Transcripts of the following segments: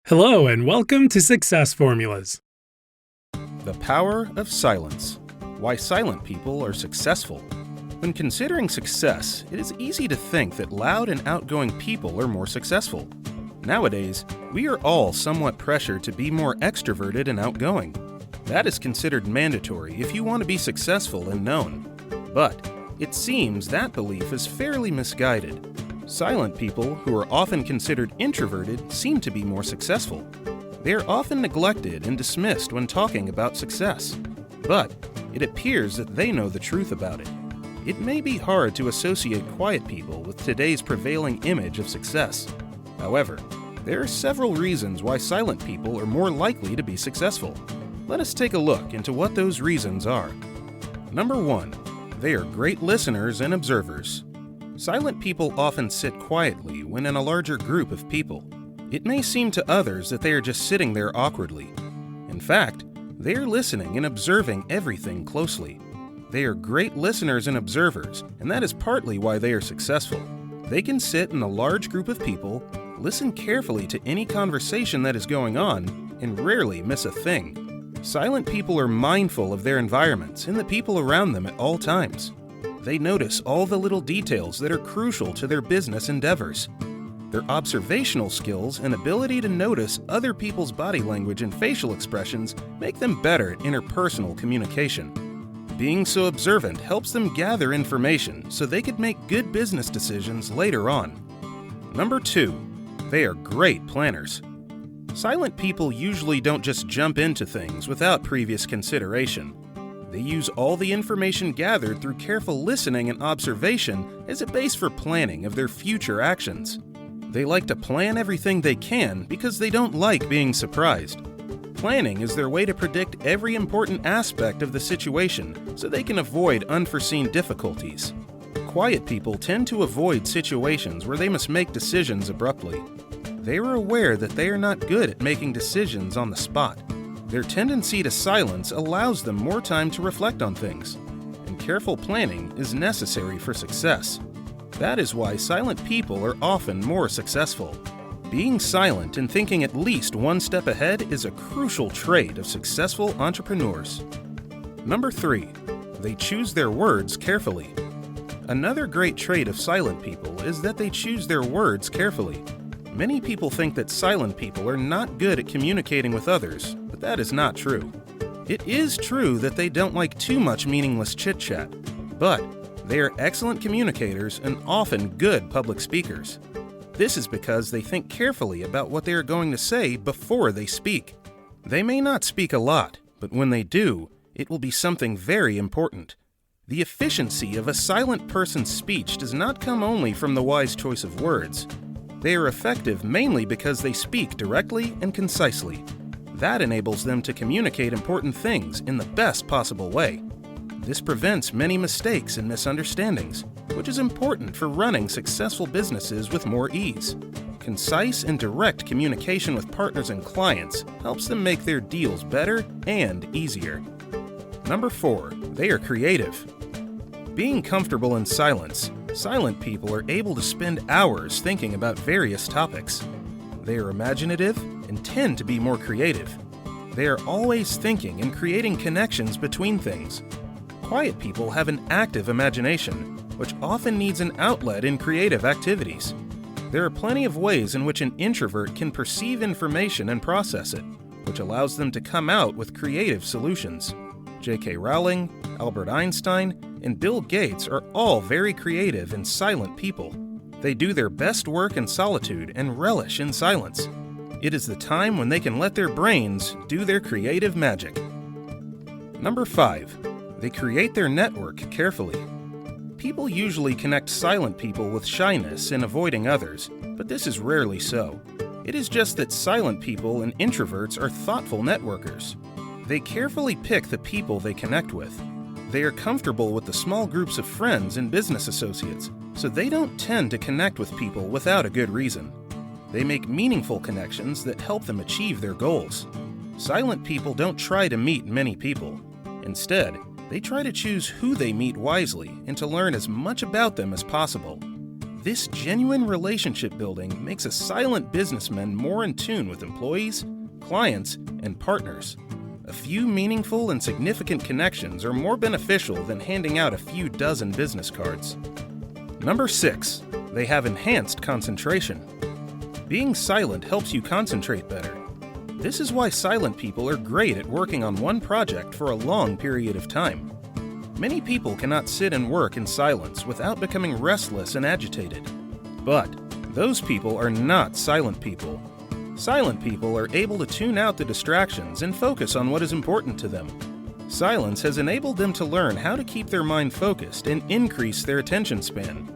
Hello and welcome to Success Formulas. The power of silence. Why silent people are successful. When considering success, it is easy to think that loud and outgoing people are more successful. Nowadays, we are all somewhat pressured to be more extroverted and outgoing. That is considered mandatory if you want to be successful and known. But it seems that belief is fairly misguided. Silent people, who are often considered introverted, seem to be more successful. They are often neglected and dismissed when talking about success. But it appears that they know the truth about it. It may be hard to associate quiet people with today's prevailing image of success. However, there are several reasons why silent people are more likely to be successful. Let us take a look into what those reasons are. Number 1. They are great listeners and observers. Silent people often sit quietly when in a larger group of people. It may seem to others that they are just sitting there awkwardly. In fact, they are listening and observing everything closely. They are great listeners and observers, and that is partly why they are successful. They can sit in a large group of people, listen carefully to any conversation that is going on, and rarely miss a thing. Silent people are mindful of their environments and the people around them at all times. They notice all the little details that are crucial to their business endeavors. Their observational skills and ability to notice other people's body language and facial expressions make them better at interpersonal communication. Being so observant helps them gather information so they could make good business decisions later on. Number 2. They are great planners. Silent people usually don't just jump into things without previous consideration. They use all the information gathered through careful listening and observation as a base for planning of their future actions. They like to plan everything they can because they don't like being surprised. Planning is their way to predict every important aspect of the situation so they can avoid unforeseen difficulties. Quiet people tend to avoid situations where they must make decisions abruptly. They are aware that they are not good at making decisions on the spot. Their tendency to silence allows them more time to reflect on things, and careful planning is necessary for success. That is why silent people are often more successful. Being silent and thinking at least one step ahead is a crucial trait of successful entrepreneurs. Number 3. They choose their words carefully. Another great trait of silent people is that they choose their words carefully. Many people think that silent people are not good at communicating with others, but that is not true. It is true that they don't like too much meaningless chit-chat, but they are excellent communicators and often good public speakers. This is because they think carefully about what they are going to say before they speak. They may not speak a lot, but when they do, it will be something very important. The efficiency of a silent person's speech does not come only from the wise choice of words. They are effective mainly because they speak directly and concisely. That enables them to communicate important things in the best possible way. This prevents many mistakes and misunderstandings, which is important for running successful businesses with more ease. Concise and direct communication with partners and clients helps them make their deals better and easier. Number 4. They are creative. Being comfortable in silence, silent people are able to spend hours thinking about various topics. They are imaginative and tend to be more creative. They are always thinking and creating connections between things. Quiet people have an active imagination, which often needs an outlet in creative activities. There are plenty of ways in which an introvert can perceive information and process it, which allows them to come out with creative solutions. J.K. Rowling, Albert Einstein, and Bill Gates are all very creative and silent people. They do their best work in solitude and relish in silence. It is the time when they can let their brains do their creative magic. Number 5. They create their network carefully. People usually connect silent people with shyness and avoiding others, but this is rarely so. It is just that silent people and introverts are thoughtful networkers. They carefully pick the people they connect with. They are comfortable with the small groups of friends and business associates, so they don't tend to connect with people without a good reason. They make meaningful connections that help them achieve their goals. Silent people don't try to meet many people. Instead, they try to choose who they meet wisely and to learn as much about them as possible. This genuine relationship building makes a silent businessman more in tune with employees, clients, and partners. A few meaningful and significant connections are more beneficial than handing out a few dozen business cards. Number 6. They have enhanced concentration. Being silent helps you concentrate better. This is why silent people are great at working on one project for a long period of time. Many people cannot sit and work in silence without becoming restless and agitated. But those people are not silent people. Silent people are able to tune out the distractions and focus on what is important to them. Silence has enabled them to learn how to keep their mind focused and increase their attention span.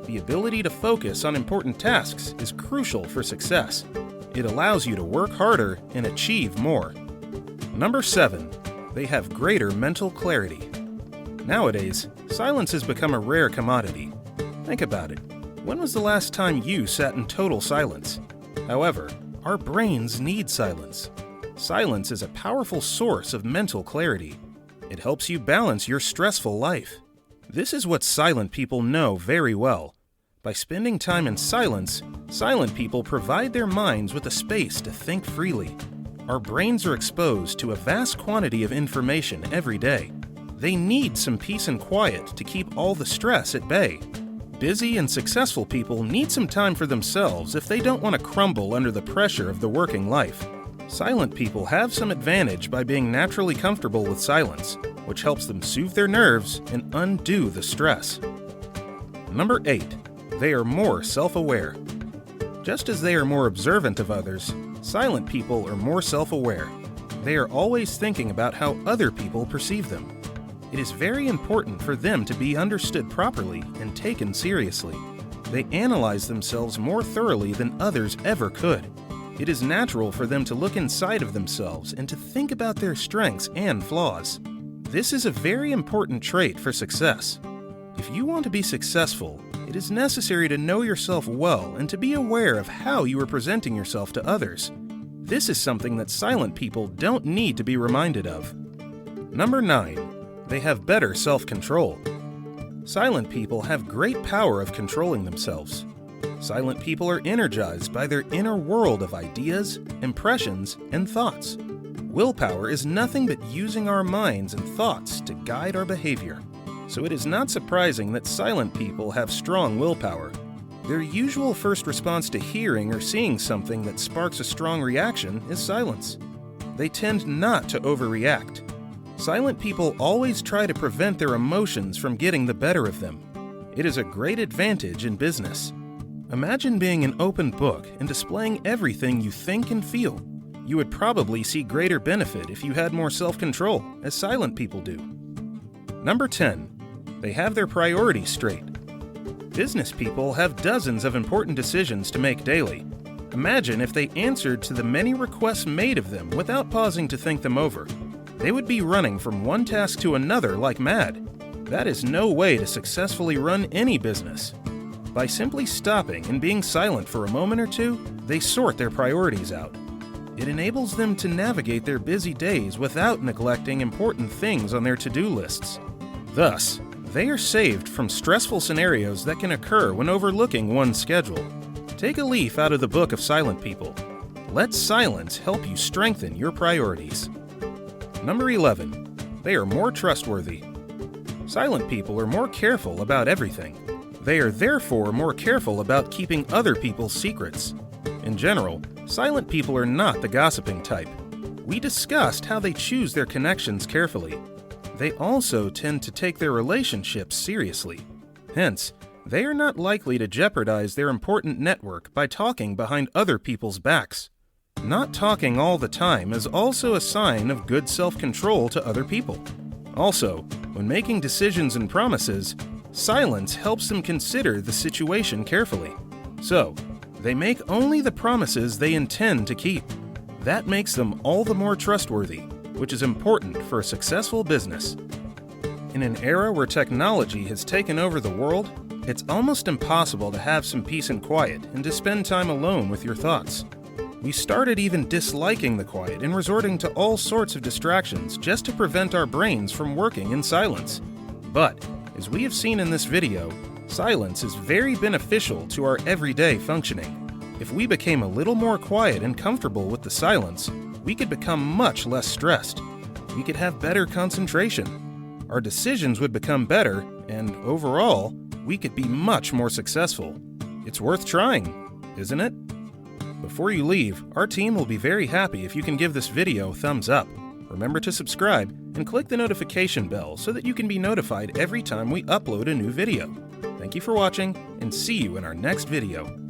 The ability to focus on important tasks is crucial for success. It allows you to work harder and achieve more. Number 7. They have greater mental clarity. Nowadays, silence has become a rare commodity. Think about it. When was the last time you sat in total silence? However, our brains need silence. Silence is a powerful source of mental clarity. It helps you balance your stressful life. This is what silent people know very well. By spending time in silence, silent people provide their minds with a space to think freely. Our brains are exposed to a vast quantity of information every day. They need some peace and quiet to keep all the stress at bay. Busy and successful people need some time for themselves if they don't want to crumble under the pressure of the working life. Silent people have some advantage by being naturally comfortable with silence, which helps them soothe their nerves and undo the stress. Number 8. They are more self-aware. Just as they are more observant of others, silent people are more self-aware. They are always thinking about how other people perceive them. It is very important for them to be understood properly and taken seriously. They analyze themselves more thoroughly than others ever could. It is natural for them to look inside of themselves and to think about their strengths and flaws. This is a very important trait for success. If you want to be successful, it is necessary to know yourself well and to be aware of how you are presenting yourself to others. This is something that silent people don't need to be reminded of. Number 9. They have better self-control. Silent people have great power of controlling themselves. Silent people are energized by their inner world of ideas, impressions, and thoughts. Willpower is nothing but using our minds and thoughts to guide our behavior. So it is not surprising that silent people have strong willpower. Their usual first response to hearing or seeing something that sparks a strong reaction is silence. They tend not to overreact. Silent people always try to prevent their emotions from getting the better of them. It is a great advantage in business. Imagine being an open book and displaying everything you think and feel. You would probably see greater benefit if you had more self-control, as silent people do. Number 10. They have their priorities straight. Business people have dozens of important decisions to make daily. Imagine if they answered to the many requests made of them without pausing to think them over. They would be running from one task to another like mad. That is no way to successfully run any business. By simply stopping and being silent for a moment or two, they sort their priorities out. It enables them to navigate their busy days without neglecting important things on their to-do lists. Thus, they are saved from stressful scenarios that can occur when overlooking one's schedule. Take a leaf out of the book of silent people. Let silence help you strengthen your priorities. Number 11. They are more trustworthy. Silent people are more careful about everything. They are therefore more careful about keeping other people's secrets. In general, silent people are not the gossiping type. We discussed how they choose their connections carefully. They also tend to take their relationships seriously. Hence, they are not likely to jeopardize their important network by talking behind other people's backs. Not talking all the time is also a sign of good self-control to other people. Also, when making decisions and promises, silence helps them consider the situation carefully. So, they make only the promises they intend to keep. That makes them all the more trustworthy, which is important for a successful business. In an era where technology has taken over the world, it's almost impossible to have some peace and quiet and to spend time alone with your thoughts. We started even disliking the quiet and resorting to all sorts of distractions just to prevent our brains from working in silence. But, as we have seen in this video, Silence is very beneficial to our everyday functioning. If we became a little more quiet and comfortable with the silence, we could become much less stressed. We could have better concentration. Our decisions would become better, and overall, we could be much more successful. It's worth trying, isn't it? Before you leave, our team will be very happy if you can give this video a thumbs up. Remember to subscribe and click the notification bell so that you can be notified every time we upload a new video. Thank you for watching, and see you in our next video.